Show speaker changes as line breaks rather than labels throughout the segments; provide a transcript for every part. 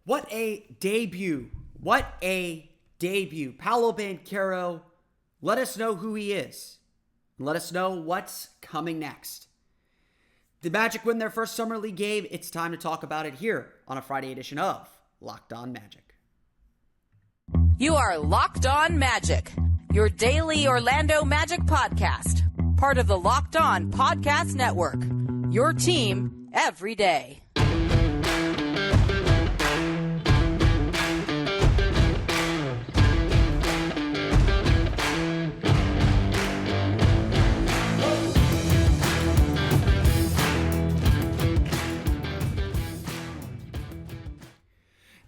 What a debut. What a debut. Paolo Banchero, let us know who he is. Let us know what's coming next. The Magic win their first Summer League game. It's time to talk about it here on a Friday edition of Locked On Magic.
You are Locked On Magic, your daily Orlando Magic podcast. Part of the Locked On Podcast Network, your team every day.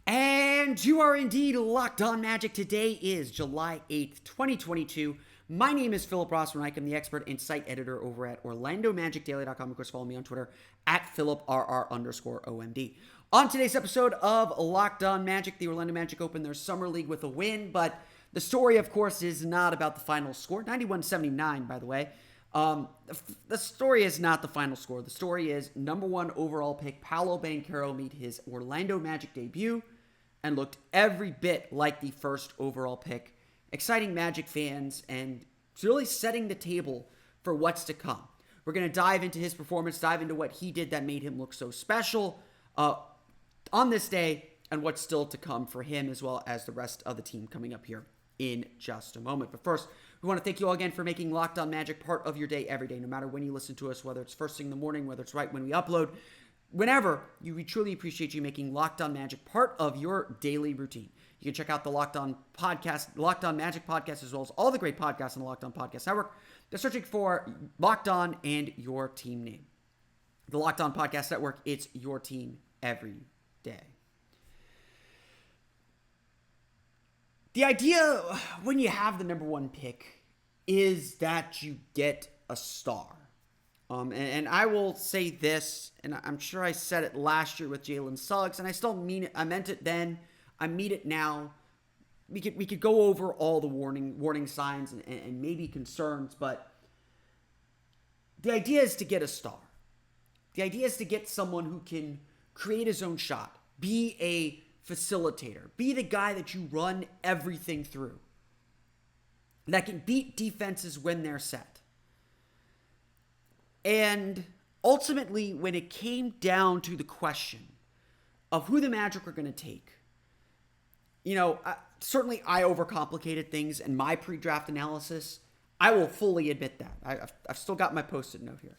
And you are indeed Locked On Magic. Today is July 8th, 2022. My name is Philip Rossman. I'm the expert and site editor over at OrlandoMagicDaily.com. Of course, follow me on Twitter at PhilipRR_OMD. On today's episode of Locked On Magic, the Orlando Magic opened their Summer League with a win, but the story, of course, is not about the final score. 91-79, by the way. The story is not the final score. The story is number one overall pick Paolo Banchero made his Orlando Magic debut and looked every bit like the first overall pick, exciting Magic fans and really setting the table for what's to come. We're going to dive into his performance, dive into what he did that made him look so special on this day, and what's still to come for him as well as the rest of the team coming up here in just a moment. But first, we want to thank you all again for making Locked On Magic part of your day every day, no matter when you listen to us, whether it's first thing in the morning, whether it's right when we upload. Whenever, we truly appreciate you making Locked On Magic part of your daily routine. You can check out the Locked On Podcast, Locked On Magic podcast, as well as all the great podcasts on the Locked On Podcast Network. They're searching for Locked On and your team name. The Locked On Podcast Network, it's your team every day. The idea when you have the number one pick is that you get a star. And I will say this, and I'm sure I said it last year with Jalen Suggs, and I still mean it. I meant it then. I mean it now. We could go over all the warning signs and maybe concerns, but the idea is to get a star. The idea is to get someone who can create his own shot, be a facilitator, be the guy that you run everything through, that can beat defenses when they're set. And ultimately, when it came down to the question of who the Magic were going to take, certainly I overcomplicated things in my pre-draft analysis. I will fully admit that. I've still got my post-it note here.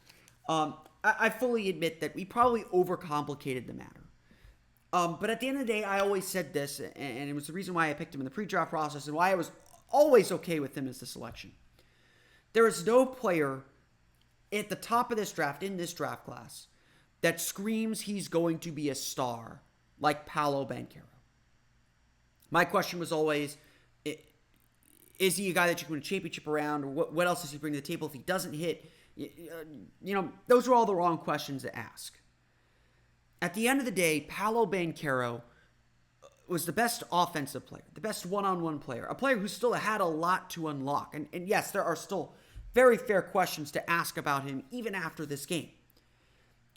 I fully admit that we probably overcomplicated the matter. But at the end of the day, I always said this, and it was the reason why I picked him in the pre-draft process and why I was always okay with him as the selection. There is no player at the top of this draft, in this draft class, that screams he's going to be a star like Paolo Banchero. My question was always, is he a guy that you can win a championship around, or what else does he bring to the table if he doesn't hit? Those were all the wrong questions to ask. At the end of the day, Paolo Banchero was the best offensive player, the best one-on-one player, a player who still had a lot to unlock. And yes, there are still very fair questions to ask about him even after this game.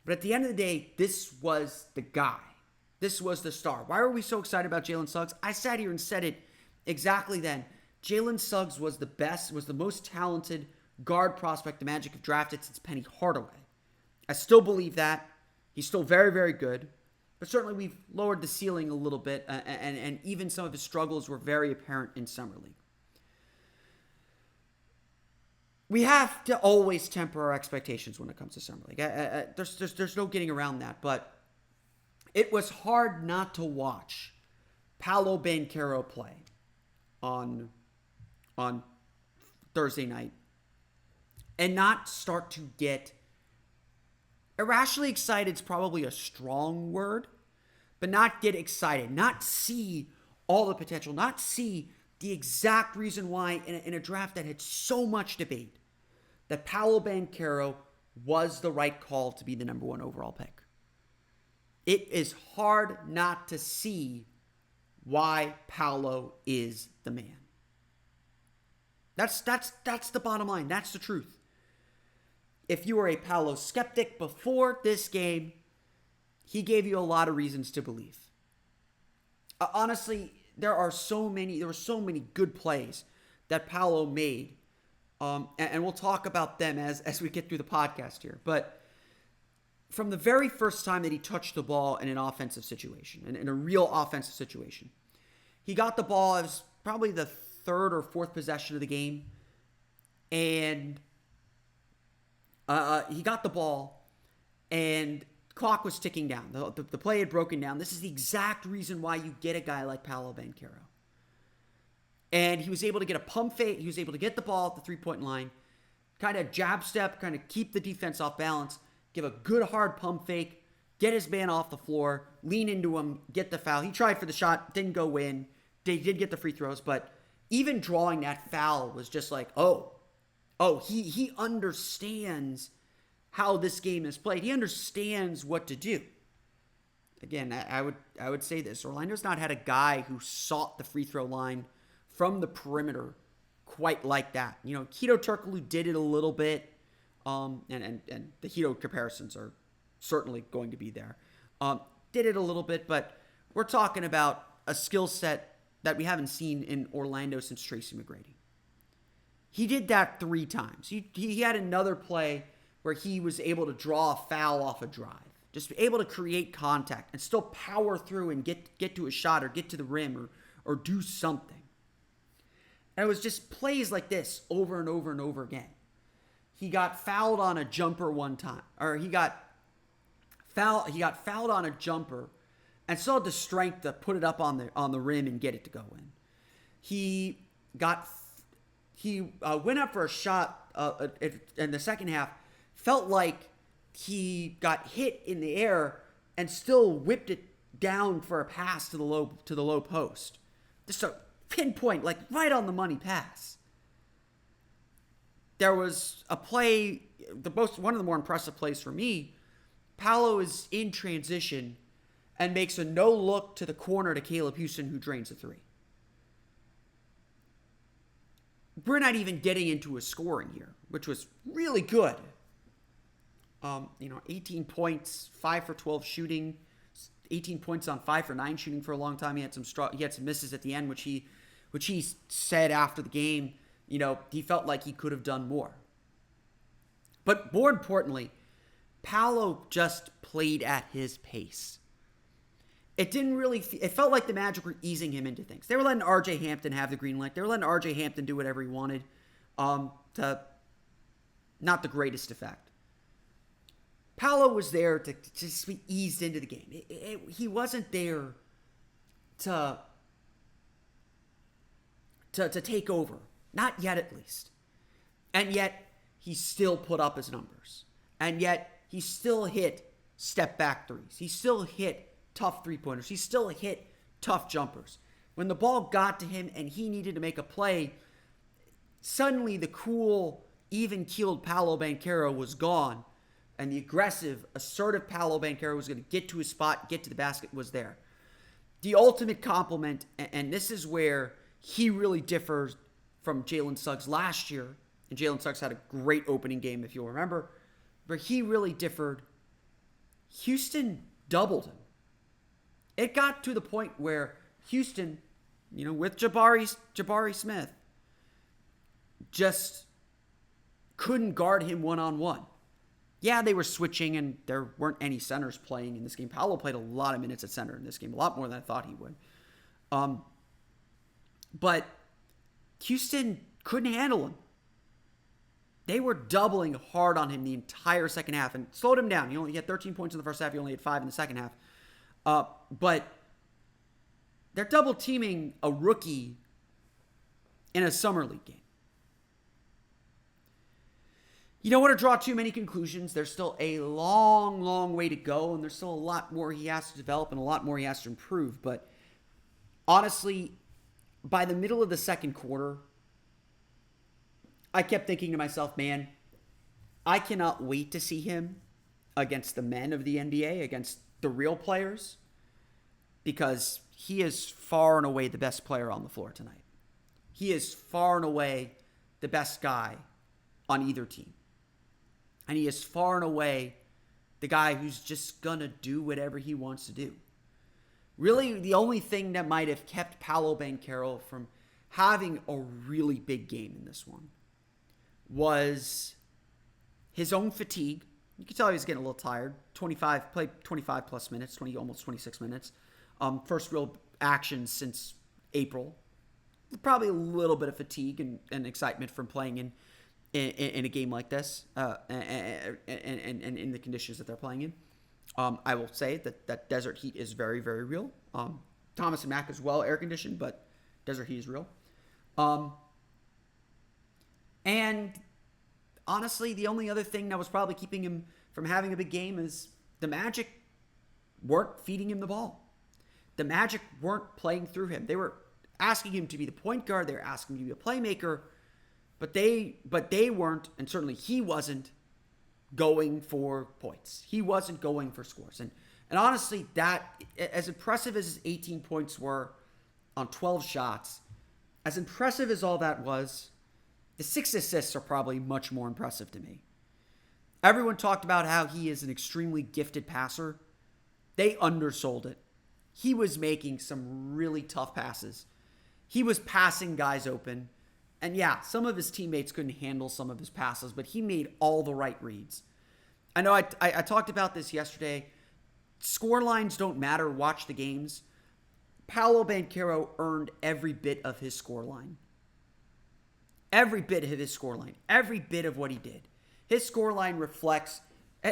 But at the end of the day, this was the guy. This was the star. Why were we so excited about Jalen Suggs? I sat here and said it exactly then. Jalen Suggs was the best, was the most talented guard prospect the Magic have drafted since Penny Hardaway. I still believe that. He's still very, very good. But certainly we've lowered the ceiling a little bit, and even some of his struggles were very apparent in Summer League. We have to always temper our expectations when it comes to Summer League. There's no getting around that. But it was hard not to watch Paolo Banchero play on Thursday night and not start to get irrationally excited. Is probably a strong word, but not get excited, not see all the potential, not see the exact reason why in a draft that had so much debate, that Paolo Banchero was the right call to be the number one overall pick. It is hard not to see why Paolo is the man. That's the bottom line. That's the truth. If you were a Paolo skeptic before this game, he gave you a lot of reasons to believe. Honestly, there were so many good plays that Paolo made. And we'll talk about them as we get through the podcast here. But from the very first time that he touched the ball in an offensive situation, in a real offensive situation, he got the ball. It was probably the third or fourth possession of the game. And he got the ball, and clock was ticking down. The play had broken down. This is the exact reason why you get a guy like Paolo Banchero. And he was able to get a pump fake. He was able to get the ball at the three-point line, kind of jab step, kind of keep the defense off balance, give a good hard pump fake, get his man off the floor, lean into him, get the foul. He tried for the shot, didn't go in. They did get the free throws, but even drawing that foul was just like, he understands how this game is played. He understands what to do. Again, I would say this. Orlando's not had a guy who sought the free throw line from the perimeter quite like that. You know, Hedo Turkoglu did it a little bit, and the Hedo comparisons are certainly going to be there. Did it a little bit, but we're talking about a skill set that we haven't seen in Orlando since Tracy McGrady. He did that 3 times. He had another play where he was able to draw a foul off a drive. Just able to create contact and still power through and get to a shot or get to the rim or do something. And it was just plays like this over and over and over again. He got fouled on a jumper one time. Or he got fouled on a jumper and still had the strength to put it up on the rim and get it to go in. He went up for a shot in the second half, felt like he got hit in the air and still whipped it down for a pass to the low post. Just a pinpoint, like right on the money pass. There was a play, one of the more impressive plays for me. Paolo is in transition and makes a no look to the corner to Caleb Houston, who drains a 3. We're not even getting into a scoring here, which was really good. 18 points, 5 for 12 shooting, 18 points on 5 for 9 shooting for a long time. He had some misses at the end, which he said after the game, he felt like he could have done more. But more importantly, Paolo just played at his pace. It felt like the Magic were easing him into things. They were letting RJ Hampton have the green light. They were letting RJ Hampton do whatever he wanted, to not the greatest effect. Paolo was there to just be eased into the game. He wasn't there to take over. Not yet, at least. And yet, he still put up his numbers. And yet, he still hit step-back threes. He still hit tough three-pointers. He still hit tough jumpers. When the ball got to him and he needed to make a play, suddenly the cool, even-keeled Paolo Banchero was gone. And the aggressive, assertive Paolo Banchero was going to get to his spot, get to the basket, was there. The ultimate compliment, and this is where he really differs from Jalen Suggs last year. And Jalen Suggs had a great opening game, if you'll remember. But he really differed. Houston doubled him. It got to the point where Houston, with Jabari Smith, just couldn't guard him one-on-one. Yeah, they were switching, and there weren't any centers playing in this game. Paolo played a lot of minutes at center in this game, a lot more than I thought he would. But Houston couldn't handle him. They were doubling hard on him the entire second half and slowed him down. He had 13 points in the first half. He only had 5 in the second half. But they're double teaming a rookie in a summer league game. You don't want to draw too many conclusions. There's still a long, long way to go, and there's still a lot more he has to develop and a lot more he has to improve. But honestly, by the middle of the second quarter, I kept thinking to myself, man, I cannot wait to see him against the men of the NBA, against the real players, because he is far and away the best player on the floor tonight. He is far and away the best guy on either team. And he is far and away the guy who's just going to do whatever he wants to do. Really, the only thing that might have kept Paolo Banchero from having a really big game in this one was his own fatigue. You can tell he was getting a little tired. Played 25 plus minutes, almost 26 minutes. First real action since April. Probably a little bit of fatigue and excitement from playing in a game like this, and in the conditions that they're playing in. I will say that desert heat is very, very real. Thomas and Mack as well, air conditioned, but desert heat is real. And honestly, the only other thing that was probably keeping him from having a big game is the Magic weren't feeding him the ball. The Magic weren't playing through him. They were asking him to be the point guard. They were asking him to be a playmaker, but they weren't, and certainly he wasn't going for points. He wasn't going for scores. And honestly, that, as impressive as his 18 points were on 12 shots, as impressive as all that was, the 6 assists are probably much more impressive to me. Everyone talked about how he is an extremely gifted passer. They undersold it. He was making some really tough passes. He was passing guys open. And yeah, some of his teammates couldn't handle some of his passes, but he made all the right reads. I know I talked about this yesterday. Score lines don't matter. Watch the games. Paolo Banchero earned every bit of his score line. Every bit of his score line. Every bit of what he did. His score line reflects...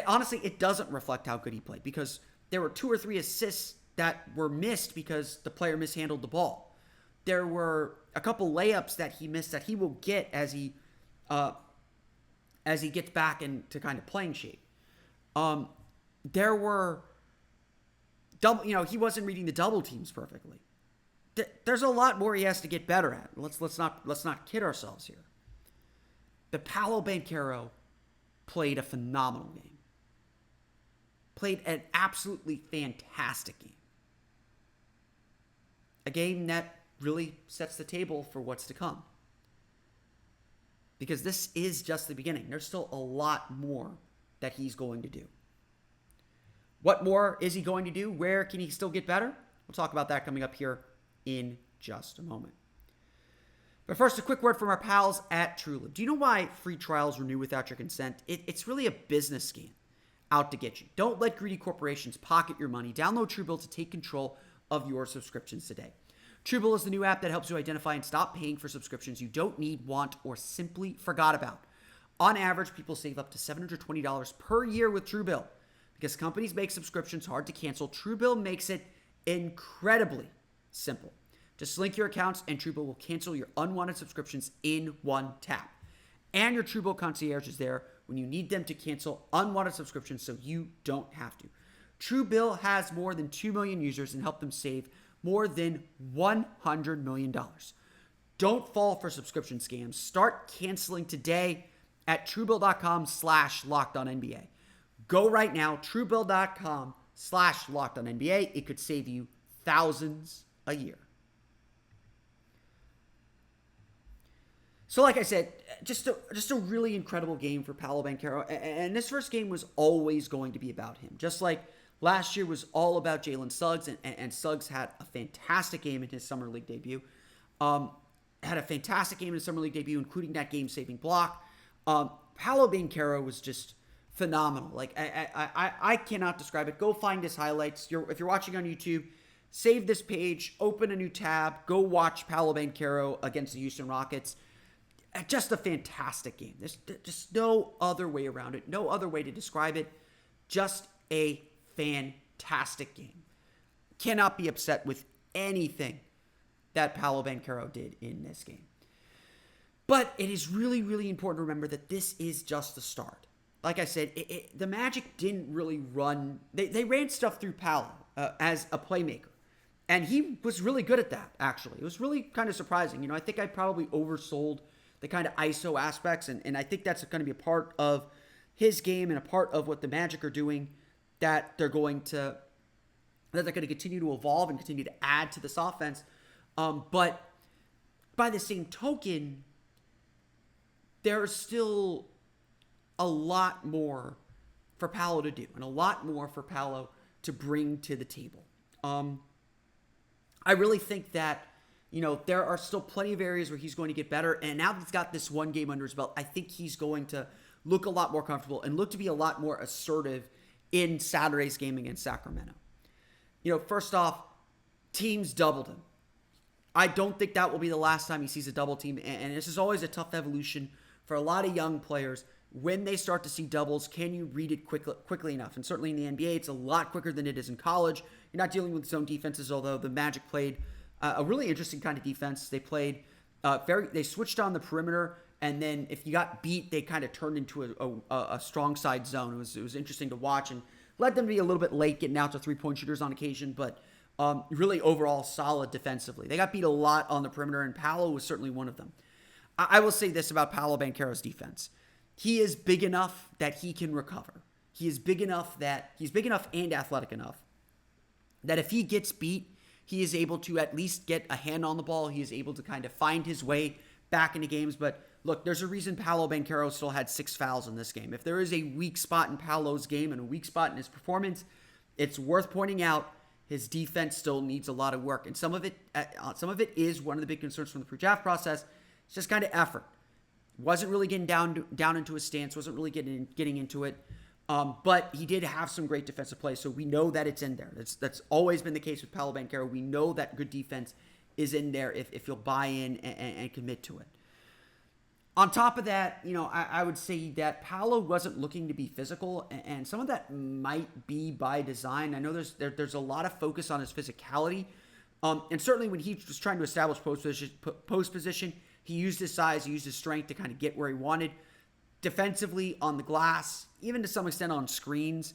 Honestly, it doesn't reflect how good he played, because there were 2 or 3 assists that were missed because the player mishandled the ball. There were a couple layups that he missed that he will get as he gets back into kind of playing shape. There were he wasn't reading the double teams perfectly. There's a lot more he has to get better at. Let's not kid ourselves here. But Paolo Banchero played a phenomenal game. Played an absolutely fantastic game. A game that really sets the table for what's to come. Because this is just the beginning. There's still a lot more that he's going to do. What more is he going to do? Where can he still get better? We'll talk about that coming up here in just a moment. But first, a quick word from our pals at TrueBill. Do you know why free trials renew without your consent? It's really a business scam out to get you. Don't let greedy corporations pocket your money. Download TrueBill to take control of your subscriptions today. TrueBill is the new app that helps you identify and stop paying for subscriptions you don't need, want, or simply forgot about. On average, people save up to $720 per year with TrueBill. Because companies make subscriptions hard to cancel, TrueBill makes it incredibly simple. Just link your accounts and TrueBill will cancel your unwanted subscriptions in one tap. And your TrueBill concierge is there when you need them to cancel unwanted subscriptions so you don't have to. TrueBill has more than 2 million users and helped them save more than $100 million. Don't fall for subscription scams. Start canceling today at TrueBill.com/LockedOnNBA. Go right now, TrueBill.com/LockedOnNBA. It could save you thousands a year. So like I said, just a really incredible game for Paolo Banchero. And this first game was always going to be about him. Just like last year was all about Jalen Suggs. And Suggs had a fantastic game in his Summer League debut. Had a fantastic game in his Summer League debut, including that game-saving block. Paolo Banchero was just phenomenal. Like, I cannot describe it. Go find his highlights. If you're watching on YouTube, save this page, open a new tab, go watch Paolo Banchero against the Houston Rockets. Just a fantastic game. There's just no other way around it. No other way to describe it. Just a fantastic game. Cannot be upset with anything that Paolo Banchero did in this game. But it is really, really important to remember that this is just the start. Like I said, the Magic didn't really run. They ran stuff through Paolo as a playmaker. And he was really good at that, actually. It was really kind of surprising. I think I probably oversold the kind of ISO aspects, and I think that's going to be a part of his game and a part of what the Magic are doing that they're going to continue to evolve and continue to add to this offense. But by the same token, there's still a lot more for Paolo to do and a lot more for Paolo to bring to the table. I really think that, there are still plenty of areas where he's going to get better. And now that he's got this one game under his belt, I think he's going to look a lot more comfortable and look to be a lot more assertive in Saturday's game against Sacramento. First off, teams doubled him. I don't think that will be the last time he sees a double team. And this is always a tough evolution for a lot of young players. When they start to see doubles, can you read it quickly enough? And certainly in the NBA, it's a lot quicker than it is in college. You're not dealing with zone defenses, although the Magic played a really interesting kind of defense. They played they switched on the perimeter, and then if you got beat, they kind of turned into a strong side zone. It was interesting to watch and led them to be a little bit late getting out to three-point shooters on occasion, but really overall solid defensively. They got beat a lot on the perimeter, and Paolo was certainly one of them. I will say this about Paolo Banchero's defense. He is big enough that he can recover. He's big enough and athletic enough that if he gets beat, he is able to at least get a hand on the ball. He is able to kind of find his way back into games. But look, there's a reason Paolo Banchero still had 6 fouls in this game. If there is a weak spot in Paolo's game and a weak spot in his performance, it's worth pointing out his defense still needs a lot of work. And some of it is one of the big concerns from the pre-draft process. It's just kind of effort. Wasn't really getting down into his stance. Wasn't really getting into it. But he did have some great defensive plays, so we know that it's in there. That's always been the case with Paolo Banchero. We know that good defense is in there if you'll buy in and commit to it. On top of that, I would say that Paolo wasn't looking to be physical, and some of that might be by design. I know there's a lot of focus on his physicality, and certainly when he was trying to establish post position, he used his size, he used his strength to kind of get where he wanted. Defensively, on the glass, even to some extent on screens,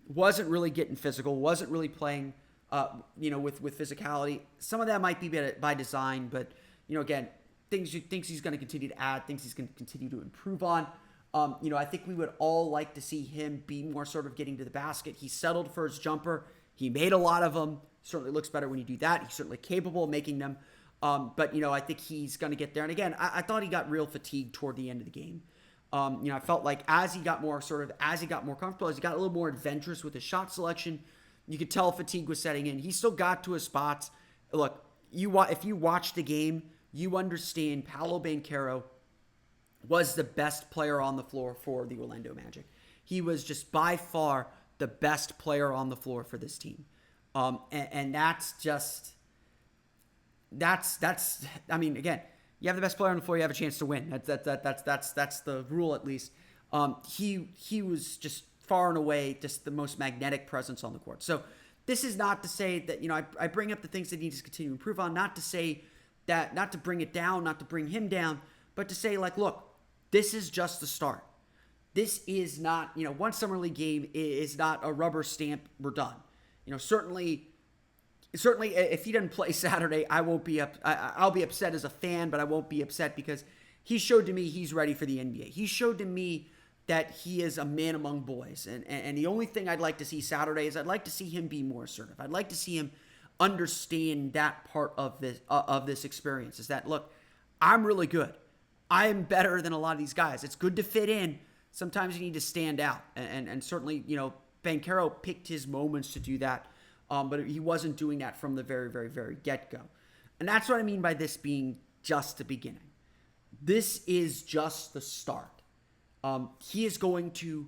wasn't really getting physical, wasn't really playing, with physicality. Some of that might be by design, but, again, things he's going to continue to add, things he's going to continue to improve on. I think we would all like to see him be more sort of getting to the basket. He settled for his jumper. He made a lot of them. Certainly looks better when you do that. He's certainly capable of making them. But I think he's going to get there. And again, I thought he got real fatigued toward the end of the game. I felt like as he got more comfortable, as he got a little more adventurous with his shot selection, you could tell fatigue was setting in. He still got to his spots. Look, if you watch the game, you understand Paolo Banchero was the best player on the floor for the Orlando Magic. He was just by far the best player on the floor for this team. And that's I mean, again, you have the best player on the floor, you have a chance to win. That's the rule, at least. He was just far and away just the most magnetic presence on the court. So this is not to say that, I bring up the things that he needs to continue to improve on, not to say that, not to bring it down, not to bring him down, but to say, like, look, this is just the start. This is not, one summer league game is not a rubber stamp, we're done. Certainly, if he doesn't play Saturday, I'll be upset as a fan, but I won't be upset because he showed to me he's ready for the NBA. He showed to me that he is a man among boys. And the only thing I'd like to see Saturday is I'd like to see him be more assertive. I'd like to see him understand that part of this experience, is that, look, I'm really good. I am better than a lot of these guys. It's good to fit in. Sometimes you need to stand out. And certainly, Banchero picked his moments to do that. But he wasn't doing that from the very, very, very get-go. And that's what I mean by this being just the beginning. This is just the start. He is going to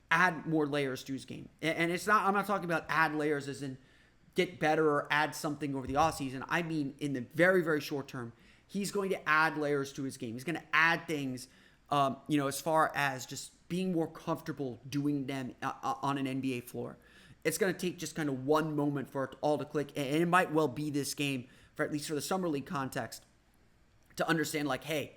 add more layers to his game. And I'm not talking about add layers as in get better or add something over the offseason. I mean, in the very, very short term, he's going to add layers to his game. He's going to add things, as far as just being more comfortable doing them on an NBA floor. It's going to take just kind of one moment for it all to click, and it might well be this game, for at least for the Summer League context, to understand, like, hey,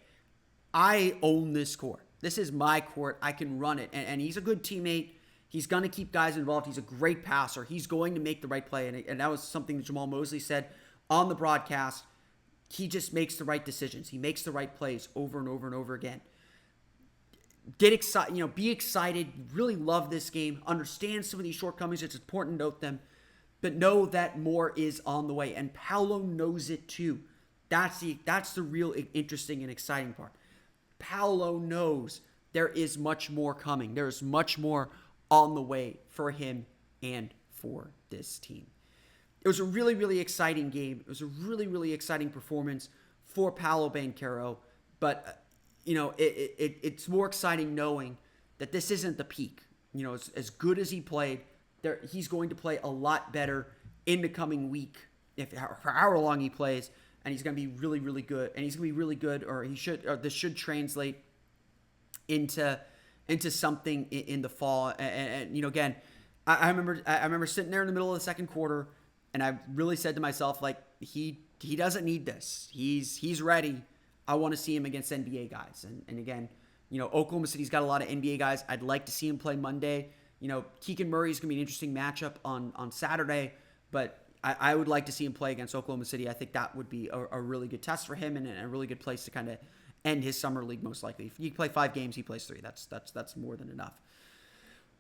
I own this court. This is my court. I can run it. And he's a good teammate. He's going to keep guys involved. He's a great passer. He's going to make the right play. And that was something that Jamal Mosley said on the broadcast. He just makes the right decisions. He makes the right plays over and over and over again. Get excited, be excited, really love this game, understand some of these shortcomings. It's important to note them, but know that more is on the way. And Paolo knows it too. That's the real interesting and exciting part. Paolo knows there is much more coming. There is much more on the way for him and for this team. it was a really, really exciting game. It was a really, really exciting performance for Paolo Banchero. But, it's more exciting knowing that this isn't the peak. As good as he played, he's going to play a lot better in the coming week, for however long he plays, and he's going to be really, really good. And he's going to be really good, or this should translate into something in the fall. And again, I remember sitting there in the middle of the second quarter, and I really said to myself, like, he doesn't need this. He's ready. I want to see him against NBA guys. And again, Oklahoma City's got a lot of NBA guys. I'd like to see him play Monday. Keegan Murray's going to be an interesting matchup on Saturday, but I would like to see him play against Oklahoma City. I think that would be a really good test for him and a really good place to kind of end his summer league, most likely. If you play 5 games, he plays 3. That's more than enough.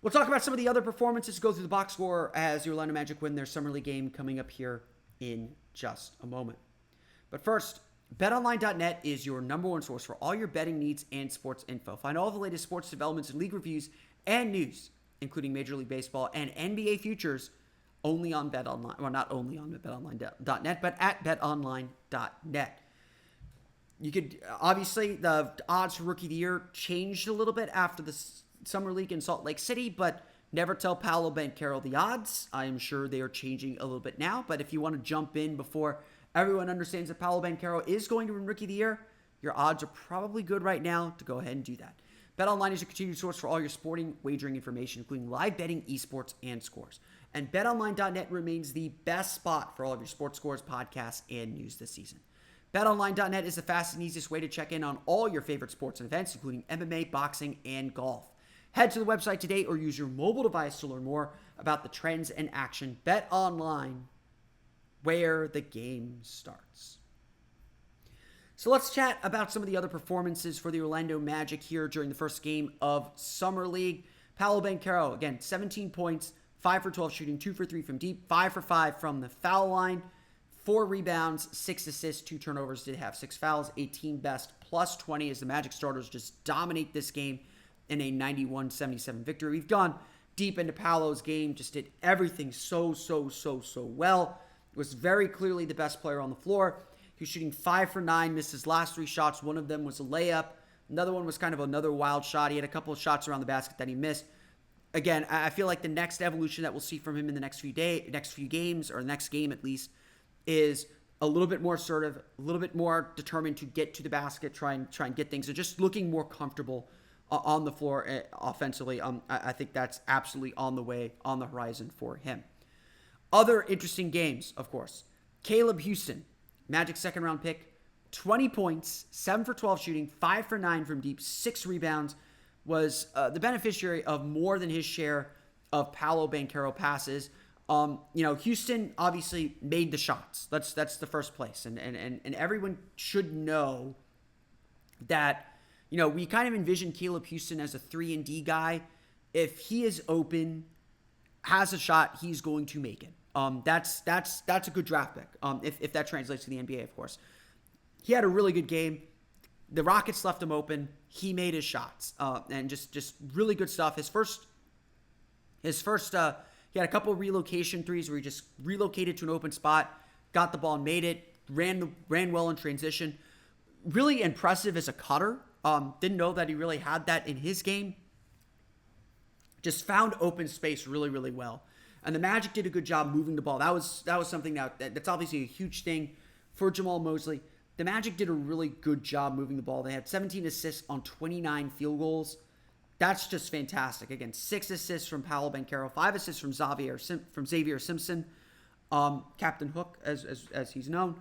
We'll talk about some of the other performances, go through the box score as the Orlando Magic win their summer league game coming up here in just a moment. But first, BetOnline.net is your number one source for all your betting needs and sports info. Find all the latest sports developments and league reviews and news, including Major League Baseball and NBA futures, only on BetOnline. Well, not only on BetOnline.net, but at BetOnline.net. You could, obviously, the odds for Rookie of the Year changed a little bit after the Summer League in Salt Lake City, but never tell Paolo Banchero the odds. I am sure they are changing a little bit now, but if you want to jump in before everyone understands that Paolo Banchero is going to win Rookie of the Year, your odds are probably good right now to go ahead and do that. BetOnline is your continued source for all your sporting wagering information, including live betting, esports, and scores. And BetOnline.net remains the best spot for all of your sports scores, podcasts, and news this season. BetOnline.net is the fastest and easiest way to check in on all your favorite sports and events, including MMA, boxing, and golf. Head to the website today or use your mobile device to learn more about the trends and action. BetOnline, where the game starts. So let's chat about some of the other performances for the Orlando Magic here during the first game of Summer League. Paolo Banchero, again, 17 points, 5 for 12 shooting, 2 for 3 from deep, 5 for 5 from the foul line, 4 rebounds, 6 assists, 2 turnovers, did have 6 fouls, a team best, plus 20 as the Magic starters just dominate this game in a 91-77 victory. We've gone deep into Paolo's game, just did everything so well. Was very clearly the best player on the floor. He was shooting 5 for 9, missed his last 3 shots. One of them was a layup. Another one was kind of another wild shot. He had a couple of shots around the basket that he missed. Again, I feel like the next evolution that we'll see from him in the next few games, or next game at least, is a little bit more assertive, a little bit more determined to get to the basket, try and get things, and just looking more comfortable on the floor offensively. I think that's absolutely on the way, on the horizon for him. Other interesting games, of course. Caleb Houston, Magic second round pick, 20 points, 7 for 12 shooting, 5 for 9 from deep, 6 rebounds, was the beneficiary of more than his share of Paolo Banchero passes. Houston obviously made the shots. That's the first place. And everyone should know that, we kind of envision Caleb Houston as a 3-and-D guy. If he is open, has a shot, he's going to make it. That's a good draft pick. If that translates to the NBA, of course. He had a really good game. The Rockets left him open. He made his shots. And just really good stuff. His first he had a couple of relocation threes where he just relocated to an open spot, got the ball and made it, ran well in transition. Really impressive as a cutter. Didn't know that he really had that in his game. Just found open space really, really well. And the Magic did a good job moving the ball. That was something that's obviously a huge thing for Jamal Mosley. The Magic did a really good job moving the ball. They had 17 assists on 29 field goals. That's just fantastic. Again, 6 assists from Paolo Banchero, 5 assists from Xavier Simpson, Captain Hook, as he's known.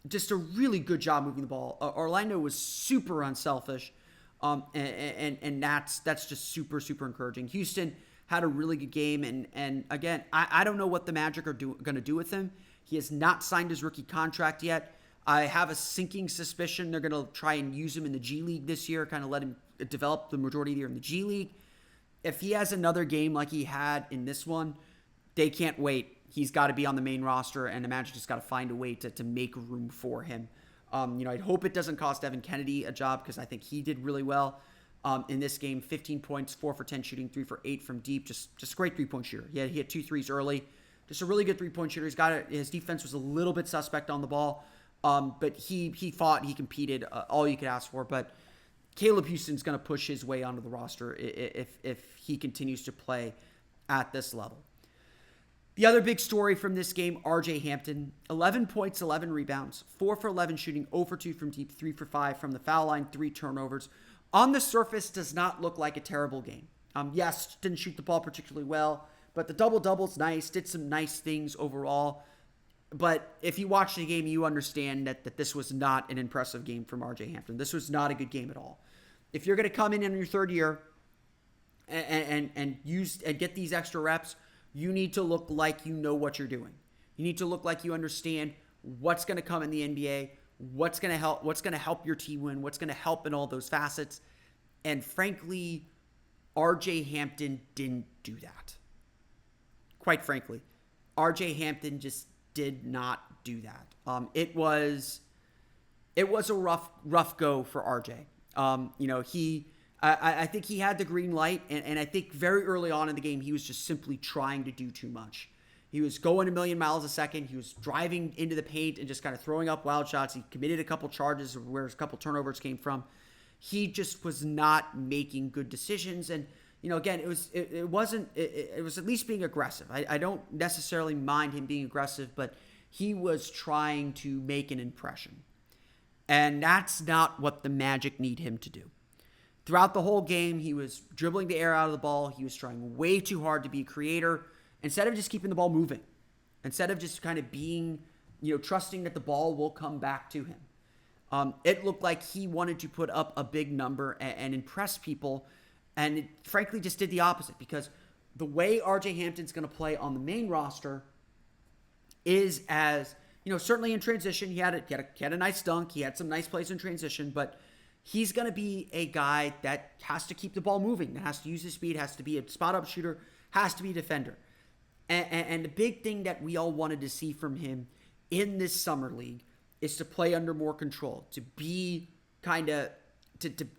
Just a really good job moving the ball. Orlando was super unselfish, and that's just super encouraging. Houston had a really good game, and again, I don't know what the Magic are going to do with him. He has not signed his rookie contract yet. I have a sinking suspicion they're going to try and use him in the G League this year, kind of let him develop the majority of the year in the G League. If he has another game like he had in this one, they can't wait. He's got to be on the main roster, and the Magic just got to find a way to make room for him. I'd hope it doesn't cost Evan Kennedy a job, because I think he did really well in this game. 15 points, 4 for 10 shooting, 3 for 8 from deep. Just a great three-point shooter. Yeah, he had 2 threes early. Just a really good three-point shooter. His defense was a little bit suspect on the ball, but he fought, he competed, all you could ask for. But Caleb Houston's going to push his way onto the roster if he continues to play at this level. The other big story from this game, RJ Hampton, 11 points, 11 rebounds, 4 for 11 shooting, 0 for 2 from deep, 3 for 5 from the foul line, 3 turnovers. On the surface, does not look like a terrible game. Yes, didn't shoot the ball particularly well, but the double-double's nice, did some nice things overall. But if you watch the game, you understand that this was not an impressive game from RJ Hampton. This was not a good game at all. If you're going to come in your third year and get these extra reps, you need to look like you know what you're doing. You need to look like you understand what's going to come in the NBA, what's going to help your team win, what's going to help in all those facets. And frankly, RJ Hampton didn't do that. Quite frankly, RJ Hampton just did not do that. It was a rough go for RJ. I think he had the green light, and I think very early on in the game, he was just simply trying to do too much. He was going a million miles a second. He was driving into the paint and just kind of throwing up wild shots. He committed a couple charges where a couple turnovers came from. He just was not making good decisions. And, again, it was at least being aggressive. I don't necessarily mind him being aggressive, but he was trying to make an impression. And that's not what the Magic need him to do. Throughout the whole game, he was dribbling the air out of the ball. He was trying way too hard to be a creator instead of just keeping the ball moving. Instead of just kind of being, trusting that the ball will come back to him. It looked like he wanted to put up a big number and impress people, and it frankly just did the opposite, because the way RJ Hampton's going to play on the main roster is as, certainly in transition, he had a nice dunk, he had some nice plays in transition, but he's going to be a guy that has to keep the ball moving, that has to use his speed, has to be a spot-up shooter, has to be a defender. And the big thing that we all wanted to see from him in this summer league is to play under more control, to be to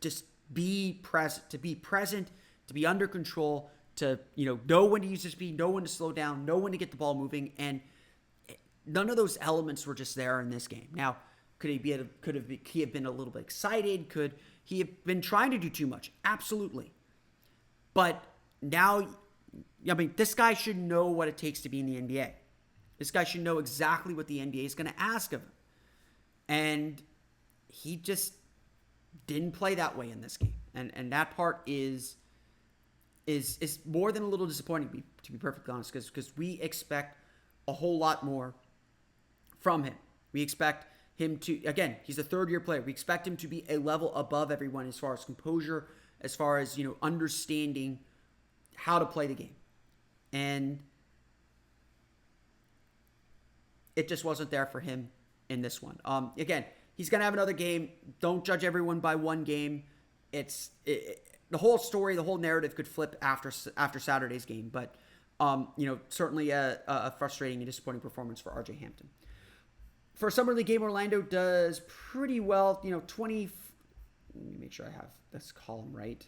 just be present, to be under control, to, know when to use his speed, know when to slow down, know when to get the ball moving. And none of those elements were just there in this game. Now, could he have been a little bit excited? Could he have been trying to do too much? Absolutely. But now, this guy should know what it takes to be in the NBA. This guy should know exactly what the NBA is going to ask of him. And he just didn't play that way in this game. And that part is more than a little disappointing, to be perfectly honest, because we expect a whole lot more from him. We expect him to, again, he's a third-year player. We expect him to be a level above everyone as far as composure, as far as, understanding how to play the game. And it just wasn't there for him in this one. Again, he's going to have another game. Don't judge everyone by one game. The whole story, the whole narrative could flip after Saturday's game. But, certainly a frustrating and disappointing performance for RJ Hampton. For a Summer League game, Orlando does pretty well. 20. Let me make sure I have this column right.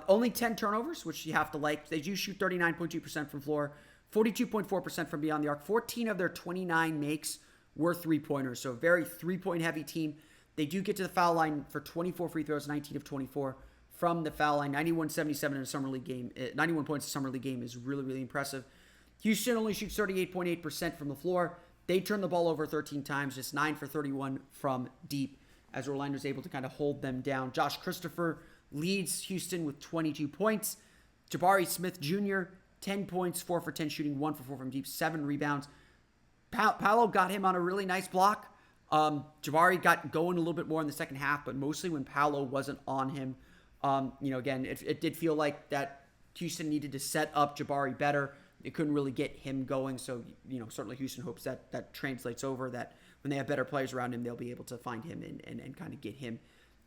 Only 10 turnovers, which you have to like. They do shoot 39.2% from floor, 42.4% from beyond the arc. 14 of their 29 makes were three-pointers, so a very three-point heavy team. They do get to the foul line for 24 free throws, 19 of 24 from the foul line. 91-77 in a Summer League game. 91 points in a Summer League game is really, really impressive. Houston only shoots 38.8% from the floor. They turn the ball over 13 times, just 9 for 31 from deep, as Orlando's able to kind of hold them down. Josh Christopher leads Houston with 22 points. Jabari Smith Jr., 10 points, 4 for 10 shooting, 1 for 4 from deep, 7 rebounds. Paolo got him on a really nice block. Jabari got going a little bit more in the second half, but mostly when Paolo wasn't on him. Again, it did feel like that Houston needed to set up Jabari better. They couldn't really get him going, so, certainly Houston hopes that translates over, that when they have better players around him, they'll be able to find him and kind of get him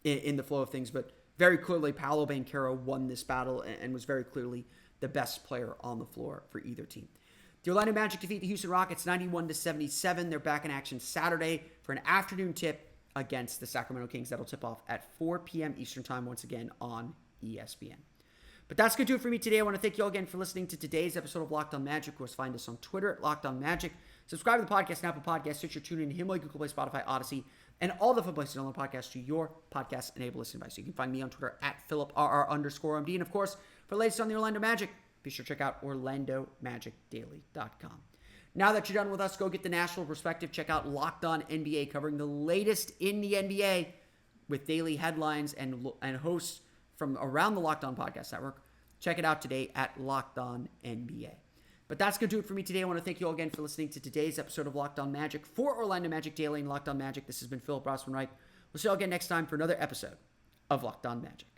in the flow of things. But very clearly, Paolo Banchero won this battle and was very clearly the best player on the floor for either team. The Orlando Magic defeat the Houston Rockets 91-77. They're back in action Saturday for an afternoon tip against the Sacramento Kings. That'll tip off at 4 p.m. Eastern Time once again on ESPN. But that's going to do it for me today. I want to thank you all again for listening to today's episode of Locked On Magic. Of course, find us on Twitter at Locked On Magic. Subscribe to the podcast on Apple Podcasts, Stitcher, TuneIn, Himalaya, Google Play, Spotify, Odyssey, and all the fun places to download podcasts to your podcast-enabled listening device. You can find me on Twitter at PhilipRR_MD. And of course, for the latest on the Orlando Magic, be sure to check out OrlandoMagicDaily.com. Now that you're done with us, go get the national perspective. Check out Locked On NBA, covering the latest in the NBA with daily headlines and hosts from around the Locked On Podcast Network. Check it out today at Locked On NBA. But that's going to do it for me today. I want to thank you all again for listening to today's episode of Locked On Magic. For Orlando Magic Daily and Locked On Magic, this has been Philip Rossman-Reich. We'll see you all again next time for another episode of Locked On Magic.